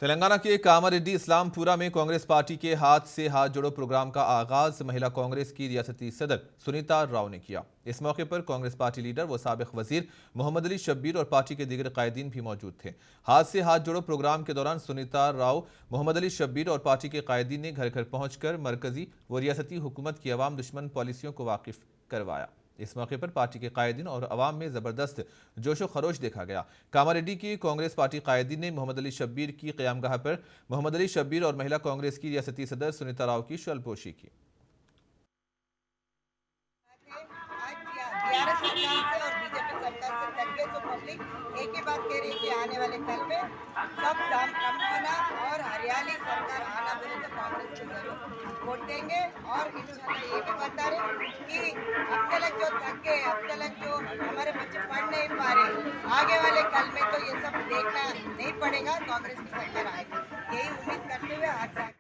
तेलंगाना के कामारेड्डी इस्लामपुरा में कांग्रेस पार्टी के हाथ से हाथ जोड़ो प्रोग्राम का आगाज महिला कांग्रेस की रियासती सदर सुनीता राव ने किया। इस मौके पर कांग्रेस पार्टी लीडर व साबिक वजीर मोहम्मद अली शब्बीर और पार्टी के दीगर कायदीन भी मौजूद थे। हाथ से हाथ जोड़ो प्रोग्राम के दौरान सुनीता राव, मोहम्मद अली शब्बीर और पार्टी के कायदीन ने घर घर पहुंचकर मरकजी व रियासती हुकूमत की अवाम दुश्मन पॉलिसियों को वाकिफ करवाया। इस मौके पर पार्टी के कायदीन और अवाम में जबरदस्त जोशो खरोश देखा गया। कामारेड्डी की कांग्रेस पार्टी कायदीन ने मोहम्मद अली शब्बीर की क़यामगाह पर मोहम्मद अली शब्बीर और महिला कांग्रेस की रियासती सदर सुनीता राव की शलपोशी की। बीआरएस सरकार से और बीजेपी सरकार से तक तो पब्लिक एक ही बात कह रही है कि आने वाले कल में सब दमकना और हरियाली सरकार आना बोले तो कांग्रेस को जरूर वोट देंगे। और इंशाल्लाह ये भी बता रहे कि अब तक जो थके, अब तक जो हमारे बच्चे पढ़ नहीं पा रहे, आगे वाले कल में तो ये सब देखना नहीं पड़ेगा, कांग्रेस की सरकार आएगी, यही उम्मीद करते हुए आज